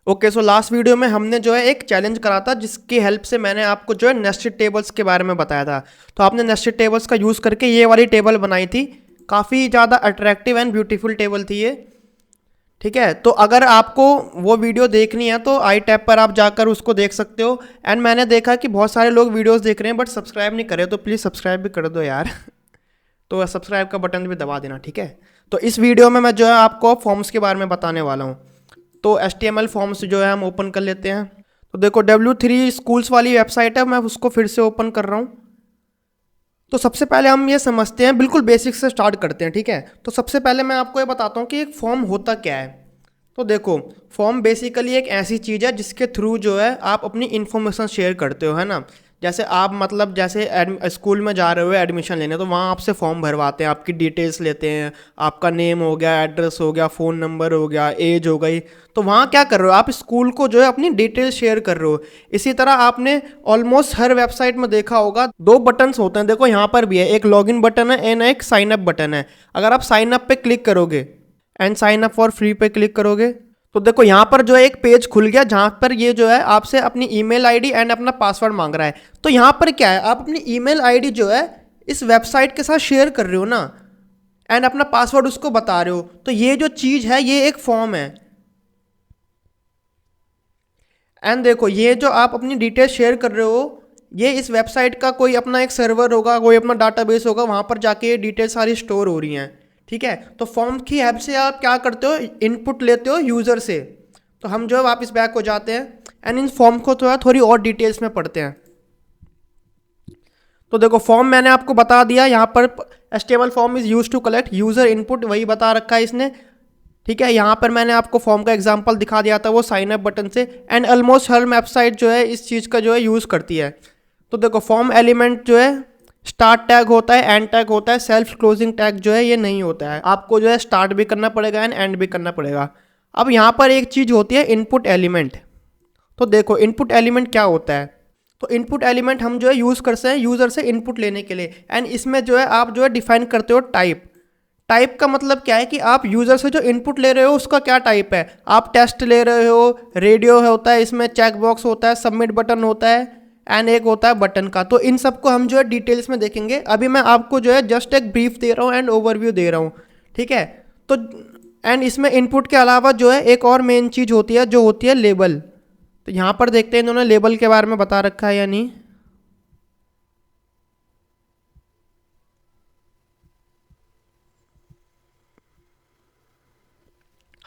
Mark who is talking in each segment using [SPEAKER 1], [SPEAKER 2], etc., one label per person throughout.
[SPEAKER 1] Okay, so last video में हमने जो है एक चैलेंज करा था, जिसकी हेल्प से मैंने आपको जो है नेस्टेड टेबल्स के बारे में बताया था। तो आपने नेस्टेड टेबल्स का यूज़ करके ये वाली टेबल बनाई थी। काफ़ी ज़्यादा अट्रैक्टिव एंड ब्यूटीफुल टेबल थी ये। ठीक है, तो अगर आपको वो वीडियो देखनी है तो आई टैब पर आप जाकर उसको देख सकते हो। एंड मैंने देखा कि बहुत सारे लोग वीडियोस देख रहे हैं बट सब्सक्राइब नहीं कर रहे, तो प्लीज़ सब्सक्राइब भी कर दो यार। तो सब्सक्राइब का बटन भी दबा देना, ठीक है। तो इस वीडियो में मैं जो है आपको फॉर्म्स के बारे में बताने वाला हूँ। तो HTML फॉर्म्स जो है हम ओपन कर लेते हैं। तो देखो W3 स्कूल्स वाली वेबसाइट है, मैं उसको फिर से ओपन कर रहा हूँ। तो सबसे पहले हम ये समझते हैं, बिल्कुल बेसिक से स्टार्ट करते हैं, ठीक है। तो सबसे पहले मैं आपको ये बताता हूँ कि एक फॉर्म होता क्या है। तो देखो, फॉर्म बेसिकली एक ऐसी चीज़ है जिसके थ्रू जो है आप अपनी इन्फॉर्मेशन शेयर करते हो, है ना। जैसे आप मतलब जैसे स्कूल में जा रहे हो एडमिशन लेने, तो वहाँ आपसे फॉर्म भरवाते हैं, आपकी डिटेल्स लेते हैं, आपका नेम हो गया, एड्रेस हो गया, फ़ोन नंबर हो गया, एज हो गई। तो वहाँ क्या कर रहे हो, आप स्कूल को जो है अपनी डिटेल्स शेयर कर रहे हो। इसी तरह आपने ऑलमोस्ट हर वेबसाइट में देखा होगा, दो बटन्स होते हैं। देखो यहाँ पर भी है, एक लॉगिन बटन है एंड एक साइन अप बटन है। अगर आप साइन अप पे क्लिक करोगे and sign up for free पे क्लिक करोगे, तो देखो यहाँ पर जो है एक पेज खुल गया जहाँ पर ये जो है आपसे अपनी ईमेल आईडी एंड अपना पासवर्ड मांग रहा है। तो यहाँ पर क्या है, आप अपनी ईमेल आईडी जो है इस वेबसाइट के साथ शेयर कर रहे हो ना, एंड अपना पासवर्ड उसको बता रहे हो। तो ये जो चीज़ है ये एक फॉर्म है। एंड देखो, ये जो आप अपनी डिटेल शेयर कर रहे हो, ये इस वेबसाइट का कोई अपना एक सर्वर होगा, कोई अपना डाटाबेस होगा, वहाँ पर जाके ये डिटेल सारी स्टोर हो रही हैं। ठीक है, तो फॉर्म की हेल्प से आप क्या करते हो, इनपुट लेते हो यूज़र से। तो हम जो है वापस बैक हो जाते हैं एंड इन फॉर्म को थोड़ी और डिटेल्स में पढ़ते हैं। तो देखो, फॉर्म मैंने आपको बता दिया, यहाँ पर HTML form is use to collect user input, वही बता रखा है इसने। ठीक है, यहाँ पर मैंने आपको फॉर्म का एग्जांपल दिखा दिया था वो साइन अप बटन से। एंड ऑलमोस्ट हर वेबसाइट जो है इस चीज़ का जो है यूज़ करती है। तो देखो, फॉर्म एलिमेंट जो है स्टार्ट टैग होता है, एंड टैग होता है, सेल्फ क्लोजिंग टैग जो है ये नहीं होता है। आपको जो है स्टार्ट भी करना पड़ेगा एंड एंड भी करना पड़ेगा। अब यहाँ पर एक चीज़ होती है इनपुट एलिमेंट। तो देखो, इनपुट एलिमेंट क्या होता है। तो इनपुट एलिमेंट हम जो है यूज़ करते हैं यूज़र से इनपुट लेने के लिए। एंड इसमें जो है आप जो है डिफाइन करते हो टाइप। टाइप का मतलब क्या है कि आप यूज़र से जो इनपुट ले रहे हो उसका क्या टाइप है। आप टेक्स्ट ले रहे हो, रेडियो होता है, इसमें चेक बॉक्स होता है, सबमिट बटन होता है, एंड एक होता है बटन का। तो इन सबको हम जो है डिटेल्स में देखेंगे। अभी मैं आपको जो है जस्ट एक ब्रीफ दे रहा हूँ एंड ओवरव्यू दे रहा हूँ, ठीक है। तो एंड इसमें इनपुट के अलावा जो है एक और मेन चीज़ होती है जो होती है लेबल। तो यहाँ पर देखते हैं इन्होंने लेबल के बारे में बता रखा है या नहीं।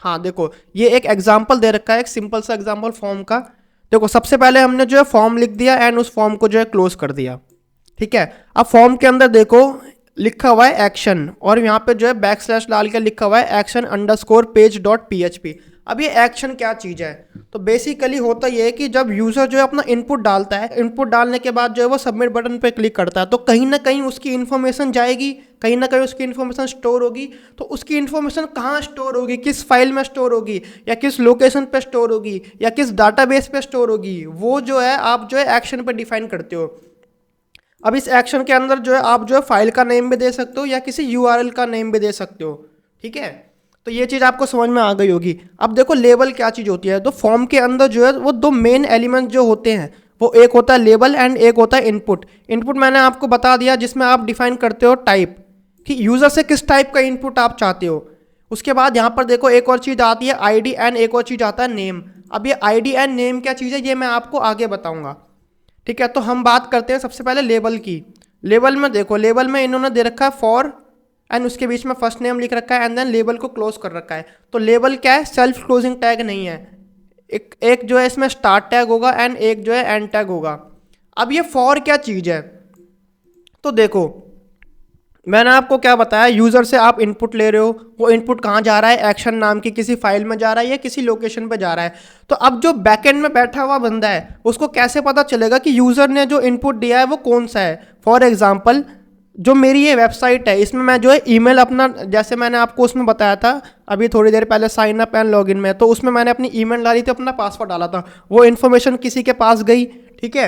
[SPEAKER 1] हाँ देखो, ये एक एग्जाम्पल दे रखा है, एक सिंपल सा एग्जाम्पल फॉर्म का। देखो, सबसे पहले हमने जो है फॉर्म लिख दिया एंड उस फॉर्म को जो है क्लोज कर दिया। ठीक है, अब फॉर्म के अंदर देखो लिखा हुआ है एक्शन, और यहाँ पे जो है बैक स्लैश डाल के लिखा हुआ है action underscore page dot PHP। अब ये एक्शन क्या चीज़ है। तो बेसिकली होता ये है कि जब यूज़र जो है अपना इनपुट डालता है, इनपुट डालने के बाद जो है वो सबमिट बटन पे क्लिक करता है, तो कहीं ना कहीं उसकी इन्फॉर्मेशन जाएगी, कहीं ना कहीं उसकी इन्फॉर्मेशन स्टोर होगी। तो उसकी इन्फॉर्मेशन कहाँ स्टोर होगी, किस फाइल में स्टोर होगी, या किस लोकेशन पे स्टोर होगी, या किस डाटाबेस पे स्टोर होगी, वो जो है आप जो है एक्शन पे डिफाइन करते हो। अब इस एक्शन के अंदर जो है आप जो है फाइल का नेम भी दे सकते हो या किसी URL का नेम भी दे सकते हो। ठीक है, तो ये चीज़ आपको समझ में आ गई होगी। अब देखो, लेबल क्या चीज़ होती है। तो फॉर्म के अंदर जो है वो दो मेन एलिमेंट जो होते हैं, वो एक होता है लेबल एंड एक होता है इनपुट। इनपुट मैंने आपको बता दिया, जिसमें आप डिफाइन करते हो टाइप, कि यूज़र से किस टाइप का इनपुट आप चाहते हो। उसके बाद यहाँ पर देखो एक और चीज़ आती है ID एंड एक और चीज़ आता है नेम। अब ये ID एंड नेम क्या चीज़ है ये मैं आपको आगे बताऊँगा। ठीक है, तो हम बात करते हैं सबसे पहले लेबल की। लेबल में देखो, लेबल में इन्होंने दे रखा है फॉर, एंड उसके बीच में फर्स्ट नेम लिख रखा है एंड देन लेबल को क्लोज कर रखा है। तो लेबल क्या है, सेल्फ क्लोजिंग टैग नहीं है। एक जो है इसमें स्टार्ट टैग होगा एंड एक जो है एंड टैग होगा। अब ये फॉर क्या चीज़ है। तो देखो, मैंने आपको क्या बताया, यूज़र से आप इनपुट ले रहे हो, वो इनपुट कहाँ जा रहा है, एक्शन नाम की किसी फाइल में जा रहा है या किसी लोकेशन पे जा रहा है। तो अब जो बैकएंड में बैठा हुआ बंदा है उसको कैसे पता चलेगा कि यूज़र ने जो इनपुट दिया है वो कौन सा है। फॉर एग्जांपल, जो मेरी ये वेबसाइट है इसमें मैं जो है ईमेल अपना, जैसे मैंने आपको उसमें बताया था अभी थोड़ी देर पहले साइन अप एंड लॉगिन में, तो उसमें मैंने अपनी ईमेल डाली थी, अपना पासवर्ड डाला था, वो इन्फॉर्मेशन किसी के पास गई। ठीक है,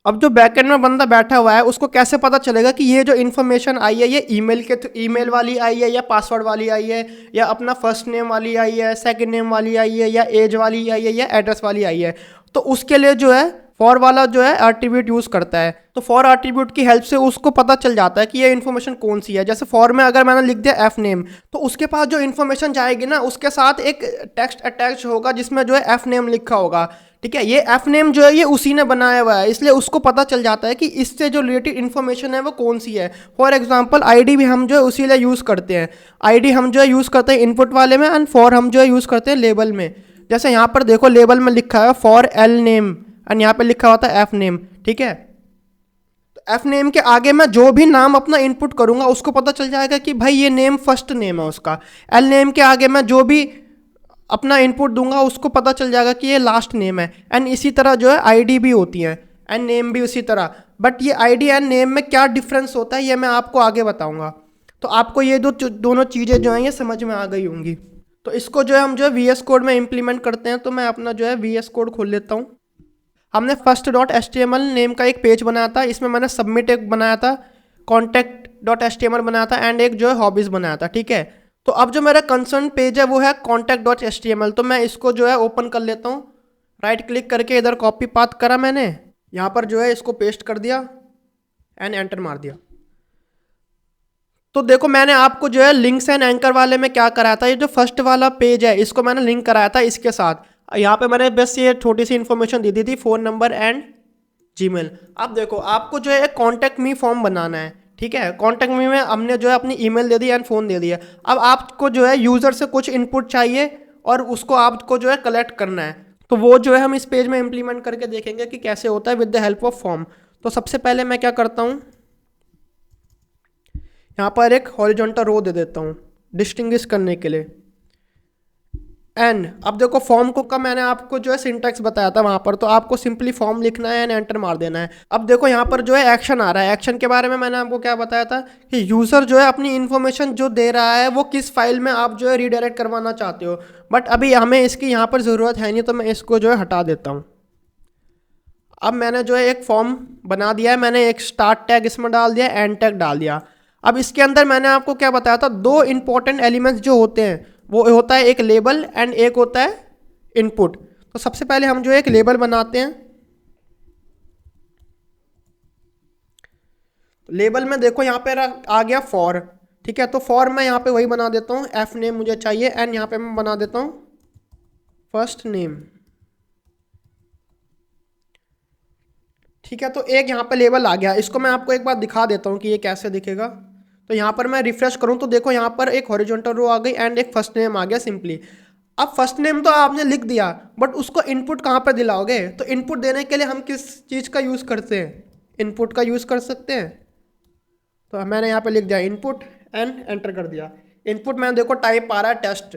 [SPEAKER 1] अब जो बैकएंड में बंदा बैठा हुआ है उसको कैसे पता चलेगा कि ये जो इन्फॉर्मेशन आई है ये ईमेल के ईमेल वाली आई है या पासवर्ड वाली आई है या अपना फर्स्ट नेम वाली आई है, सेकंड नेम वाली आई है या एज वाली आई है या एड्रेस वाली आई है। तो उसके लिए जो है फॉर वाला जो है एट्रीब्यूट यूज़ करता है। तो फॉर एट्रीब्यूट की हेल्प से उसको पता चल जाता है कि ये इन्फॉर्मेशन कौन सी है। जैसे फॉर में अगर मैंने लिख दिया एफ नेम, तो उसके पास जो इन्फॉर्मेशन जाएगी ना उसके साथ एक टेक्स्ट अटैच होगा जिसमें जो है एफ नेम लिखा होगा। ठीक है, ये एफ नेम जो है ये उसी ने बनाया हुआ है, इसलिए उसको पता चल जाता है कि इससे जो रिलेटेड इन्फॉर्मेशन है वो कौन सी है। फॉर एग्जांपल आईडी भी हम जो है उसी लिए यूज़ करते हैं। आईडी हम जो है यूज़ करते हैं इनपुट वाले में एंड फॉर हम जो है यूज़ करते हैं लेबल में। जैसे यहाँ पर देखो लेबल में लिखा है फॉर एल नेम एंड यहाँ पे लिखा होता है एफ नेम। ठीक है, तो एफ नेम के आगे मैं जो भी नाम अपना इनपुट करूँगा उसको पता चल जाएगा कि भाई ये नेम फर्स्ट नेम है उसका। एल नेम के आगे मैं जो भी अपना इनपुट दूंगा उसको पता चल जाएगा कि ये लास्ट नेम है। एंड इसी तरह जो है आईडी भी होती है एंड नेम भी उसी तरह। बट ये आईडी एंड नेम में क्या डिफरेंस होता है ये मैं आपको आगे बताऊंगा। तो आपको ये दोनों चीज़ें जो हैं ये समझ में आ गई होंगी। तो इसको जो है हम जो है वी एस कोड में इम्प्लीमेंट करते हैं। तो मैं अपना जो है वी एस कोड खोल लेता हूँ। हमने first dot H T M L name का एक पेज बनाया था, इसमें मैंने सबमिट एक बनाया था, contact dot H T M L बनाया था एंड एक जो है हॉबीज़ बनाया था। ठीक है, तो अब जो मेरा कंसर्न पेज है वो है contact dot H T M L. तो मैं इसको जो है ओपन कर लेता हूँ। राइट क्लिक करके इधर कॉपी पाथ करा मैंने, यहाँ पर जो है इसको पेस्ट कर दिया एंड एंटर मार दिया। तो देखो मैंने आपको जो है लिंक्स एंड एंकर वाले में क्या कराया था, ये जो फर्स्ट वाला पेज है इसको मैंने लिंक कराया था इसके साथ। यहाँ पे मैंने बस ये छोटी सी इन्फॉर्मेशन दी थी, फ़ोन नंबर एंड जीमेल। अब देखो आपको जो है एक कॉन्टैक्ट मी फॉर्म बनाना है। ठीक है, कॉन्टैक्ट मी में हमने जो है अपनी ईमेल दे दी एंड फ़ोन दे दिया। अब आपको जो है यूज़र से कुछ इनपुट चाहिए और उसको आपको जो है कलेक्ट करना है। तो वो जो है हम इस पेज में इम्प्लीमेंट करके देखेंगे कि कैसे होता है with the help of form. तो सबसे पहले मैं क्या करता हूँ, यहाँ पर एक हॉरिजॉन्टल रो दे देता हूँ डिस्टिंग्विश करने के लिए। एंड अब देखो फॉर्म को का मैंने आपको जो है सिंटैक्स बताया था वहाँ पर, तो आपको सिंपली फॉर्म लिखना है एंड एंटर मार देना है। अब देखो यहाँ पर जो है एक्शन आ रहा है। एक्शन के बारे में मैंने आपको क्या बताया था कि यूज़र जो है अपनी इन्फॉर्मेशन जो दे रहा है वो किस फाइल में आप जो है रीडायरेक्ट करवाना चाहते हो। बट अभी हमें इसकी यहाँ पर ज़रूरत है नहीं, तो मैं इसको जो है हटा देता हूँ। अब मैंने जो है एक फॉर्म बना दिया है, मैंने एक स्टार्ट टैग इसमें डाल दिया, एंड टैग डाल दिया। अब इसके अंदर मैंने आपको क्या बताया था, दो इंपॉर्टेंट एलिमेंट्स जो होते हैं वो होता है एक लेबल एंड एक होता है इनपुट। तो सबसे पहले हम जो है एक लेबल बनाते हैं। लेबल में देखो यहाँ पे आ गया फॉर। ठीक है, तो फॉर मैं यहाँ पे वही बना देता हूँ, एफ नेम मुझे चाहिए एंड यहाँ पे मैं बना देता हूँ फर्स्ट नेम। ठीक है, तो एक यहाँ पे लेबल आ गया। इसको मैं आपको एक बार दिखा देता हूँ कि ये कैसे दिखेगा। तो यहाँ पर मैं रिफ्रेश करूँ तो देखो यहाँ पर एक हॉरिजॉन्टल रो आ गई एंड एक फर्स्ट नेम आ गया सिंपली। अब फर्स्ट नेम तो आपने लिख दिया, बट उसको इनपुट कहाँ पर दिलाओगे? तो इनपुट देने के लिए हम किस चीज़ का यूज़ करते हैं? इनपुट का यूज़ कर सकते हैं। तो मैंने यहाँ पे लिख दिया इनपुट एंड एंटर कर दिया। इनपुट में देखो टाइप आ रहा है टेस्ट।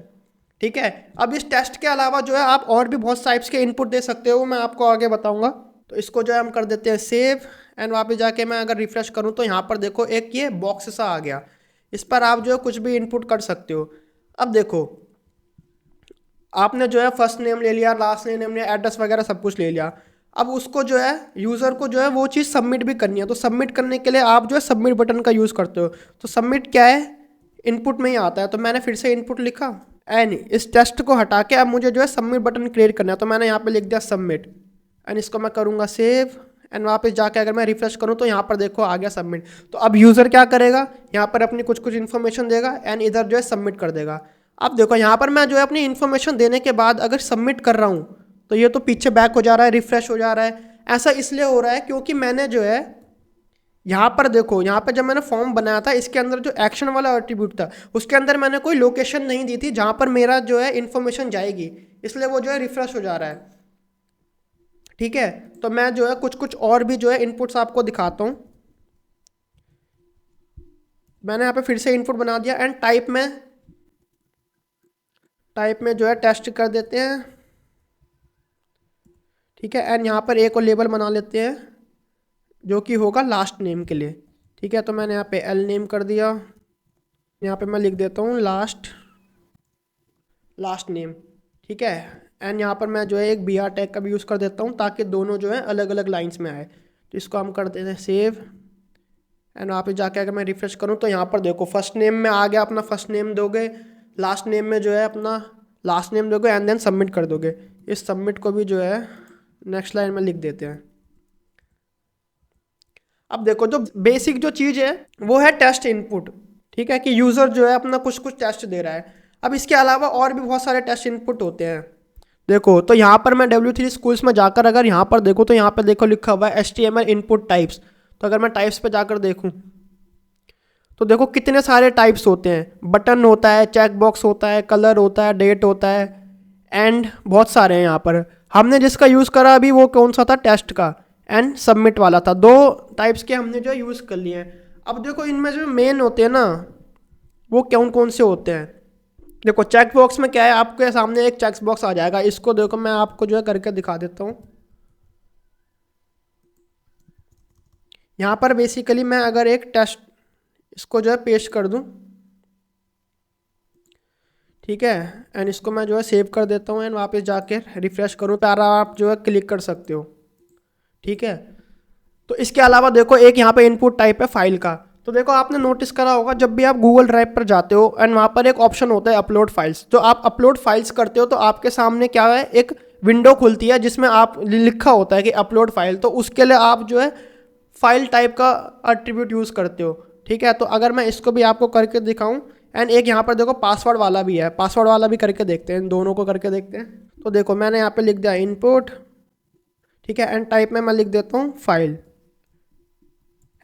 [SPEAKER 1] ठीक है, अब इस टेस्ट के अलावा जो है आप और भी बहुत टाइप्स के इनपुट दे सकते हो, मैं आपको आगे बताऊँगा। तो इसको जो है हम कर देते हैं सेव एंड वापस जाके मैं अगर रिफ्रेश करूं तो यहाँ पर देखो एक ये बॉक्स सा आ गया, इस पर आप जो है कुछ भी इनपुट कर सकते हो। अब देखो आपने जो है फर्स्ट नेम ले लिया, लास्ट नेम ले लिया, एड्रेस वगैरह सब कुछ ले लिया। अब उसको जो है यूज़र को जो है वो चीज़ सबमिट भी करनी है। तो सबमिट करने के लिए आप जो है सबमिट बटन का यूज़ करते हो। तो सबमिट क्या है, इनपुट में ही आता है। तो मैंने फिर से इनपुट लिखा एंड इस टेस्ट को हटा के अब मुझे जो है सबमिट बटन क्रिएट करना है। तो मैंने यहाँ पे लिख दिया सबमिट एंड इसको मैं करूँगा सेव एंड वापस जाके अगर मैं रिफ्रेश करूँ तो यहाँ पर देखो आ गया सबमिट। तो अब यूज़र क्या करेगा, यहाँ पर अपनी कुछ इन्फॉर्मेशन देगा एंड इधर जो है सबमिट कर देगा। अब देखो यहाँ पर मैं जो है अपनी इन्फॉर्मेशन देने के बाद अगर सबमिट कर रहा हूँ तो ये तो पीछे बैक हो जा रहा है, रिफ्रेश हो जा रहा है। ऐसा इसलिए हो रहा है क्योंकि मैंने जो है यहाँ पर देखो, यहाँ पर जब मैंने फॉर्म बनाया था इसके अंदर जो एक्शन वाला एट्रीब्यूट था उसके अंदर मैंने कोई लोकेशन नहीं दी थी जहाँ पर मेरा जो है इन्फॉर्मेशन जाएगी, इसलिए वो जो है रिफ्रेश हो जा रहा है। ठीक है, तो मैं जो है कुछ और भी जो है इनपुट्स आपको दिखाता हूँ। मैंने यहाँ पे फिर से इनपुट बना दिया एंड टाइप में जो है टेस्ट कर देते हैं। ठीक है, एंड यहाँ पर एक और लेबल बना लेते हैं जो कि होगा लास्ट नेम के लिए। ठीक है, तो मैंने यहाँ पे एल नेम कर दिया, यहाँ पे मैं लिख देता हूँ लास्ट नेम। ठीक है, एंड यहाँ पर मैं जो है एक बी आर टैग का भी यूज़ कर देता हूँ ताकि दोनों जो है अलग अलग लाइन्स में आए। इसको हम कर देते हैं सेव एंड वहाँ पे जाके अगर मैं रिफ्रेश करूँ तो यहाँ पर देखो फर्स्ट नेम में आ गया, अपना फर्स्ट नेम दोगे, लास्ट नेम में जो है अपना लास्ट नेम दोगे एंड देन सबमिट कर दोगे। इस सबमिट को भी जो है नेक्स्ट लाइन में लिख देते हैं। अब देखो जो बेसिक जो चीज़ है वो है टेस्ट इनपुट, ठीक है, कि यूज़र जो है अपना कुछ कुछ टेस्ट दे रहा है। अब इसके अलावा और भी बहुत सारे टेस्ट इनपुट होते हैं। देखो तो यहाँ पर मैं W3 स्कूल्स में जाकर अगर यहाँ पर देखो तो यहाँ पर देखो लिखा हुआ है HTML इनपुट टाइप्स। तो अगर मैं टाइप्स पे जाकर देखूँ तो देखो कितने सारे टाइप्स होते हैं, बटन होता है, चेक बॉक्स होता है, कलर होता है, डेट होता है एंड बहुत सारे हैं। यहाँ पर हमने जिसका यूज़ करा अभी वो कौन सा था, टेस्ट का एंड सबमिट वाला था। 2 टाइप्स के हमने जो यूज़ कर लिए हैं। अब देखो इनमें जो मेन होते हैं ना वो कौन कौन से होते हैं। देखो चेक बॉक्स में क्या है, आपके सामने एक चेक बॉक्स आ जाएगा, इसको देखो मैं आपको जो है करके दिखा देता हूँ। यहाँ पर बेसिकली मैं अगर एक टेस्ट इसको जो है पेस्ट कर दूँ, ठीक है, एंड इसको मैं जो है सेव कर देता हूँ एंड वापस जाके रिफ्रेश करूँ तो आप जो है क्लिक कर सकते हो, ठीक है। तो इसके अलावा देखो एक यहाँ पे इनपुट टाइप है फाइल का। तो देखो आपने नोटिस करा होगा जब भी आप गूगल ड्राइव पर जाते हो एंड वहाँ पर एक ऑप्शन होता है अपलोड फाइल्स। जो आप अपलोड फाइल्स करते हो तो आपके सामने क्या है, एक विंडो खुलती है जिसमें आप लिखा होता है कि अपलोड फाइल। तो उसके लिए आप जो है फाइल टाइप का एट्रीब्यूट यूज़ करते हो, ठीक है। तो अगर मैं इसको भी आपको करके दिखाऊं एंड एक यहाँ पर देखो पासवर्ड वाला भी है, पासवर्ड वाला भी करके देखते हैं, इन दोनों को करके देखते हैं। तो देखो मैंने यहाँ पे लिख दिया इनपुट, ठीक है, एंड टाइप में मैं लिख देता हूँ फाइल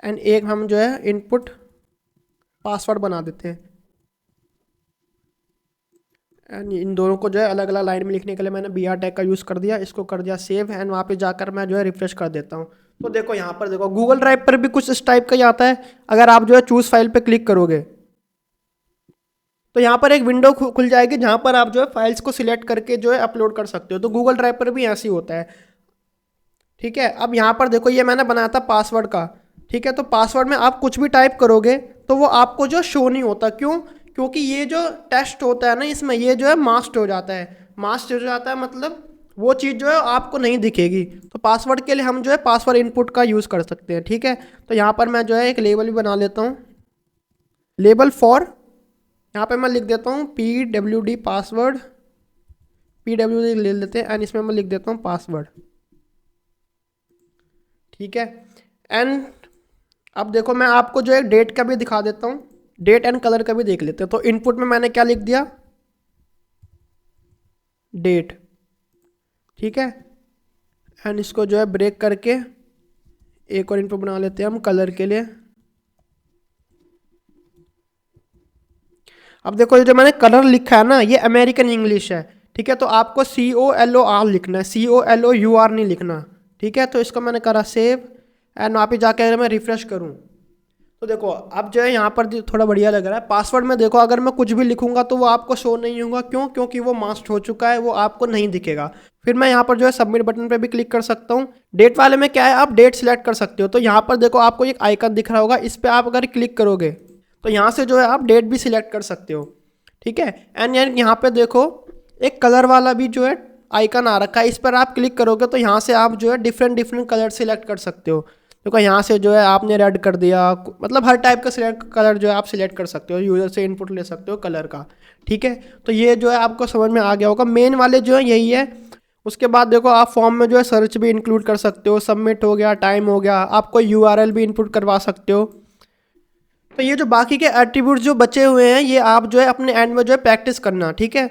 [SPEAKER 1] एंड एक हम जो है इनपुट पासवर्ड बना देते हैं एंड इन दोनों को जो है अलग अलग लाइन में लिखने के लिए मैंने BR टैग का यूज़ कर दिया। इसको कर दिया सेव एंड वहाँ पे जाकर मैं जो है रिफ्रेश कर देता हूँ। तो देखो यहाँ पर देखो गूगल ड्राइव पर भी कुछ इस टाइप का ही आता है। अगर आप जो है चूज़ फाइल पे क्लिक करोगे तो यहाँ पर एक विंडो खुल जाएगी जहाँ पर आप जो है फाइल्स को सिलेक्ट करके जो है अपलोड कर सकते हो। तो गूगल ड्राइव पर भी ऐसे ही होता है, ठीक है। अब यहाँ पर देखो ये मैंने बनाया था पासवर्ड का, ठीक है। तो पासवर्ड में आप कुछ भी टाइप करोगे तो वो आपको जो शो नहीं होता, क्यों, क्योंकि ये जो टेस्ट होता है ना इसमें ये जो है मास्क्ड हो जाता है। मास्क्ड हो जाता है मतलब वो चीज़ जो है आपको नहीं दिखेगी। तो पासवर्ड के लिए हम जो है पासवर्ड इनपुट का यूज़ कर सकते हैं, ठीक है। तो यहाँ पर मैं जो है एक लेबल भी बना लेता हूँ, लेबल फॉर, यहाँ पे मैं लिख देता हूँ PWD पासवर्ड, PWD ले लेते हैं एंड इसमें मैं लिख देता हूँ पासवर्ड, ठीक है। एंड अब देखो मैं आपको जो है डेट का भी दिखा देता हूँ, डेट एंड कलर का भी देख लेते हैं। तो इनपुट में मैंने क्या लिख दिया, डेट, ठीक है, एंड इसको जो है ब्रेक करके एक और इनपुट बना लेते हैं हम कलर के लिए। अब देखो ये जो मैंने कलर लिखा है ना ये अमेरिकन इंग्लिश है, ठीक है। तो आपको COLOR लिखना है, COLOUR नहीं लिखना, ठीक है। तो इसको मैंने करा सेव एंड वहाँ पे जाके अगर मैं रिफ्रेश करूँ तो देखो अब जो है यहाँ पर थोड़ा बढ़िया लग रहा है। पासवर्ड में देखो अगर मैं कुछ भी लिखूंगा तो वो आपको शो नहीं होगा, क्यों, क्योंकि वो मास्क हो चुका है, वो आपको नहीं दिखेगा। फिर मैं यहाँ पर जो है सबमिट बटन पे भी क्लिक कर सकता हूँ। डेट वाले में क्या है, आप डेट सिलेक्ट कर सकते हो। तो यहाँ पर देखो आपको एक आइकन दिख रहा होगा, इस पर आप अगर क्लिक करोगे तो यहाँ से जो है आप डेट भी सिलेक्ट कर सकते हो, ठीक है। एंड यहाँ पे देखो एक कलर वाला भी जो है आइकन आ रखा है, इस पर आप क्लिक करोगे तो यहाँ से आप जो है डिफरेंट कलर सिलेक्ट कर सकते हो। देखो यहाँ से जो है आपने रेड कर दिया, मतलब हर टाइप का सिलेक्ट कलर जो है आप सिलेक्ट कर सकते हो, यूज़र से इनपुट ले सकते हो कलर का, ठीक है। तो ये जो है आपको समझ में आ गया होगा, मेन वाले जो है यही है। उसके बाद देखो आप फॉर्म में जो है सर्च भी इंक्लूड कर सकते हो, सबमिट हो गया, टाइम हो गया, आप कोई URL भी इनपुट करवा सकते हो। तो ये जो बाकी के एट्रीब्यूट जो बचे हुए हैं ये आप जो है अपने एंड में जो है प्रैक्टिस करना, ठीक है।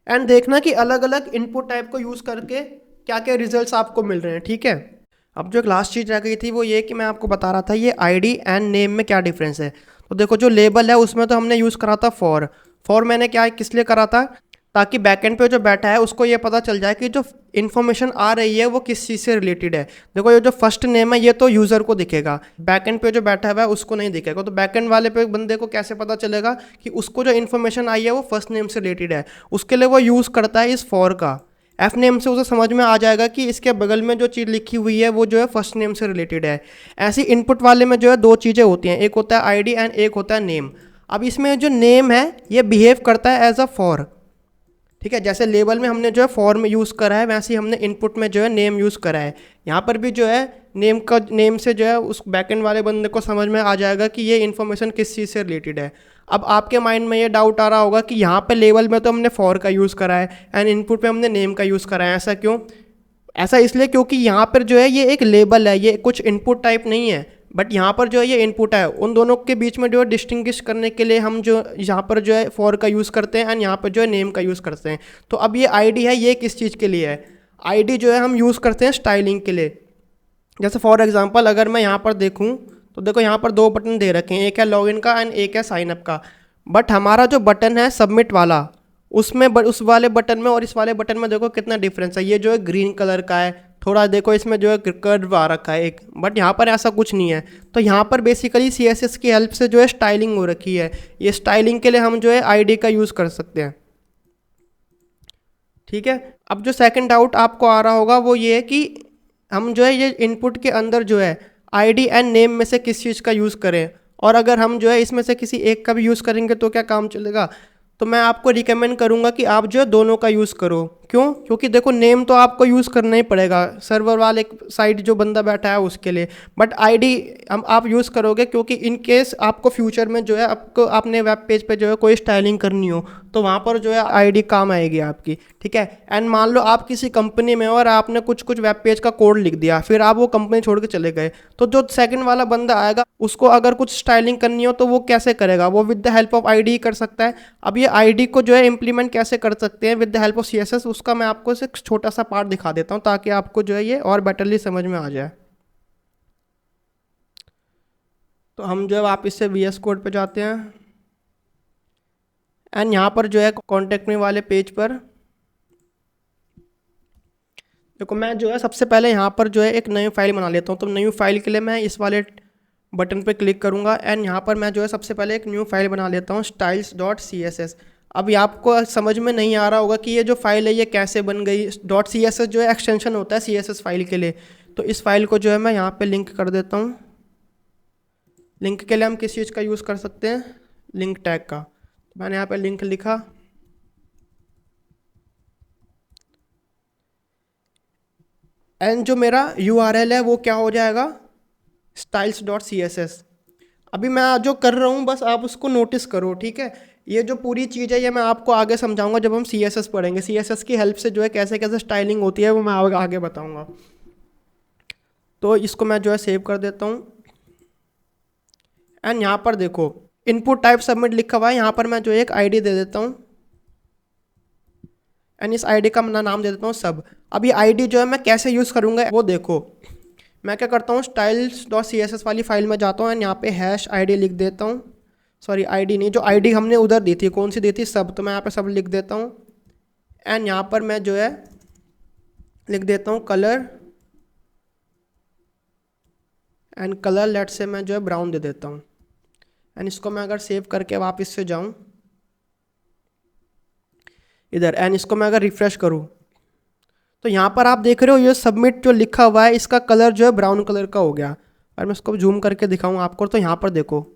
[SPEAKER 1] एंड देखना कि अलग अलग इनपुट टाइप को यूज़ करके क्या क्या रिजल्ट्स आपको मिल रहे हैं, ठीक है। अब जो एक लास्ट चीज़ रह गई थी वो ये कि मैं आपको बता रहा था ये ID एंड नेम में क्या डिफरेंस है। तो देखो जो लेबल है उसमें तो हमने यूज़ करा था फॉर मैंने क्या किस लिए करा था, ताकि बैकएंड पे जो बैठा है उसको ये पता चल जाए कि जो इन्फॉर्मेशन आ रही है वो किस चीज़ से रिलेटेड है। देखो ये जो फर्स्ट नेम है ये तो यूज़र को दिखेगा, बैकएंड पे जो बैठा हुआ है उसको नहीं दिखेगा। तो बैकएंड वाले पे बंदे को कैसे पता चलेगा कि उसको जो इन्फॉर्मेशन आई है वो फर्स्ट नेम से रिलेटेड है, उसके लिए वो यूज़ करता है इस फॉर का। F नेम से उसे समझ में आ जाएगा कि इसके बगल में जो चीज़ लिखी हुई है वो जो है फर्स्ट नेम से रिलेटेड है। ऐसी इनपुट वाले में जो है 2 चीज़ें होती हैं, एक होता है ID एंड एक होता है नेम। अब इसमें जो नेम है ये बिहेव करता है एज अ फॉर, ठीक है। जैसे लेबल में हमने जो है फॉर में यूज़ करा है वैसे ही हमने इनपुट में जो है नेम यूज़ करा है। यहाँ पर भी जो है नेम से जो है उस बैकएंड वाले बंदे को समझ में आ जाएगा कि ये इन्फॉर्मेशन किस चीज़ से रिलेटेड है। अब आपके माइंड में ये डाउट आ रहा होगा कि यहाँ पे लेवल में तो हमने फॉर का यूज़ करा है एंड इनपुट पे हमने नेम का यूज़ करा है, ऐसा क्यों? ऐसा इसलिए क्योंकि यहाँ पर जो है ये एक लेबल है, ये कुछ इनपुट टाइप नहीं है, बट यहाँ पर जो है ये इनपुट है। उन दोनों के बीच में जो है डिस्टिंग्विश करने के लिए हम जो यहाँ पर जो है फॉर का यूज़ करते हैं एंड यहाँ पर जो है नेम का यूज़ करते हैं। तो अब ये आईडी है, ये किस चीज़ के लिए है? आईडी जो है हम यूज़ करते हैं स्टाइलिंग के लिए। जैसे फॉर एग्जांपल अगर मैं यहाँ पर देखूँ तो देखो यहाँ पर 2 बटन दे रखे हैं, एक है लॉगिन का एंड एक है साइनअप का। बट हमारा जो बटन है सबमिट वाला, उसमें उस वाले बटन में और इस वाले बटन में देखो कितना डिफरेंस है। ये जो है ग्रीन कलर का है, थोड़ा देखो इसमें जो है कर्व आ रखा है एक, बट यहाँ पर ऐसा कुछ नहीं है। तो यहाँ पर बेसिकली CSS की हेल्प से जो है स्टाइलिंग हो रखी है। ये स्टाइलिंग के लिए हम जो है आईडी का यूज़ कर सकते हैं, ठीक है। अब जो सेकंड डाउट आपको आ रहा होगा वो ये है कि हम जो है ये इनपुट के अंदर जो है आईडी एंड नेम में से किस चीज़ का यूज़ करें, और अगर हम जो है इसमें से किसी एक का भी यूज़ करेंगे तो क्या काम चलेगा? तो मैं आपको रिकमेंड करूंगा कि आप जो है दोनों का यूज़ करो। क्यों? क्योंकि देखो नेम तो आपको यूज़ करना ही पड़ेगा सर्वर वाले साइड जो बंदा बैठा है उसके लिए, बट आईडी हम आप यूज़ करोगे क्योंकि इन केस आपको फ्यूचर में जो है आपको अपने वेब पेज पे जो है कोई स्टाइलिंग करनी हो तो वहाँ पर जो है आईडी काम आएगी आपकी, ठीक है। एंड मान लो आप किसी कंपनी में हो और आपने कुछ वेब पेज का कोड लिख दिया, फिर आप वो कंपनी छोड़ के चले गए, तो जो सेकंड वाला बंदा आएगा उसको अगर कुछ स्टाइलिंग करनी हो तो वो कैसे करेगा? वो with the help of ID कर सकता है। अब ये आईडी को जो है इम्प्लीमेंट कैसे कर सकते हैं with the help of CSS, उसका मैं आपको एक छोटा सा पार्ट दिखा देता हूँ ताकि आपको जो है ये और बेटरली समझ में आ जाए। तो हम जो है वापस से VS कोड पे जाते हैं एंड यहाँ पर जो है कॉन्टेक्ट मी वाले पेज पर देखो मैं जो है सबसे पहले यहाँ पर जो है एक नई फाइल बना लेता हूँ। तो नई फाइल के लिए मैं इस वाले बटन पे क्लिक करूँगा एंड यहाँ पर मैं जो है सबसे पहले एक न्यू फाइल बना लेता हूँ styles.css। अब ये आपको समझ में नहीं आ रहा होगा कि ये जो फाइल है ये कैसे बन गई। .css जो है एक्सटेंशन होता है CSS फाइल के लिए। तो इस फाइल को जो है मैं यहाँ पे लिंक कर देता हूँ। लिंक के लिए हम किस चीज़ का यूज़ कर सकते हैं? लिंक टैग का। तो मैंने यहाँ पे लिंक लिखा एंड जो मेरा URL है वो क्या हो जाएगा? styles.css। अभी मैं जो कर रहा हूँ बस आप उसको नोटिस करो, ठीक है। ये जो पूरी चीज़ है ये मैं आपको आगे समझाऊंगा जब हम CSS पढ़ेंगे। CSS की हेल्प से जो है कैसे कैसे स्टाइलिंग होती है वो मैं आगे बताऊंगा। तो इसको मैं जो है सेव कर देता हूँ एंड यहाँ पर देखो इनपुट टाइप सबमिट लिखा हुआ है। यहाँ पर मैं जो एक आईडी दे देता हूँ एंड इस आईडी का मैं नाम दे देता हूँ सब। अब ये आईडी जो है मैं कैसे यूज़ करूँगा वो देखो। मैं क्या करता हूँ styles.css वाली फाइल में जाता हूँ एंड यहाँ पे #id लिख देता हूँ। सॉरी आईडी नहीं, जो आईडी हमने उधर दी थी, कौन सी दी थी? सब। तो मैं यहाँ पे सब लिख देता हूँ एंड यहाँ पर मैं जो है लिख देता हूँ कलर एंड कलर लेट से मैं जो है ब्राउन दे देता हूँ एंड इसको मैं अगर सेव करके वापस से जाऊँ इधर एंड इसको मैं अगर रिफ्रेश करूँ तो यहाँ पर आप देख रहे हो ये सबमिट जो लिखा हुआ है इसका कलर जो है ब्राउन कलर का हो गया। और मैं इसको जूम करके दिखाऊँ आपको तो यहाँ पर देखो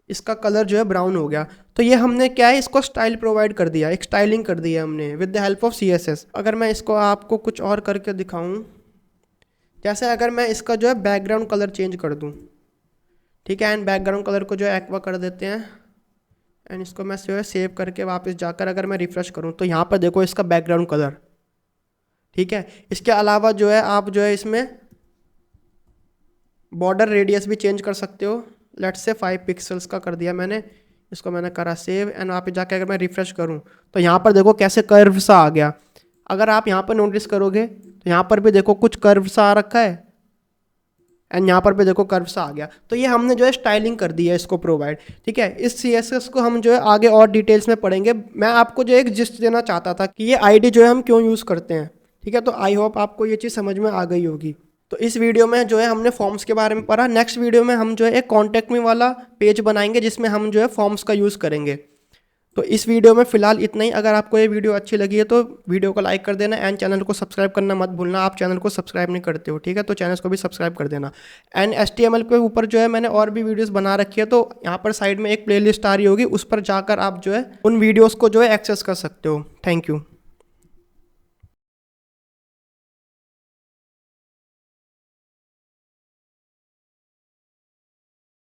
[SPEAKER 1] इसका कलर जो है ब्राउन हो गया। तो ये हमने क्या है इसको स्टाइल प्रोवाइड कर दिया, एक स्टाइलिंग कर दी है हमने with the help of CSS। अगर मैं इसको आपको कुछ और करके दिखाऊँ, जैसे अगर मैं इसका जो है बैकग्राउंड कलर चेंज कर दूँ, ठीक है, एंड बैकग्राउंड कलर को जो है एक्वा कर देते हैं एंड इसको मैं जो है सेव करके वापस जाकर अगर मैं रिफ्रेश करूँ तो यहाँ पर देखो इसका बैकग्राउंड कलर, ठीक है। इसके अलावा जो है आप जो है इसमें बॉर्डर रेडियस भी चेंज कर सकते हो। लेट्स से 5 पिक्सल्स का कर दिया मैंने, इसको मैंने करा सेव एंड वहाँ पे जाके अगर मैं रिफ्रेश करूँ तो यहाँ पर देखो कैसे कर्व सा आ गया। अगर आप यहाँ पर नोटिस करोगे तो यहाँ पर भी देखो कुछ कर्व सा आ रखा है एंड यहाँ पर भी देखो कर्व सा आ गया। तो ये हमने जो है स्टाइलिंग कर दी है इसको प्रोवाइड, ठीक है। इस CSS को हम जो है आगे और डिटेल्स में पढ़ेंगे। मैं आपको जो एक जिस्ट देना चाहता था कि ये आईडी जो है हम क्यों यूज़ करते हैं, ठीक है। तो आई होप आपको ये चीज़ समझ में आ गई होगी। तो इस वीडियो में जो है हमने फॉर्म्स के बारे में पढ़ा। नेक्स्ट वीडियो में हम जो है एक कॉन्टैक्ट मी वाला पेज बनाएंगे जिसमें हम जो है फॉर्म्स का यूज़ करेंगे। तो इस वीडियो में फ़िलहाल इतना ही। अगर आपको ये वीडियो अच्छी लगी है तो वीडियो को लाइक कर देना एंड चैनल को सब्सक्राइब करना मत भूलना। आप चैनल को सब्सक्राइब नहीं करते हो, ठीक है, तो चैनल को भी सब्सक्राइब कर देना। एंड HTML के ऊपर जो है मैंने और भी वीडियोस बना रखी है, तो यहाँ पर साइड में एक प्लेलिस्ट आ रही होगी, उस पर जाकर आप जो है उन वीडियोज़ को जो है एक्सेस कर सकते हो। Thank you.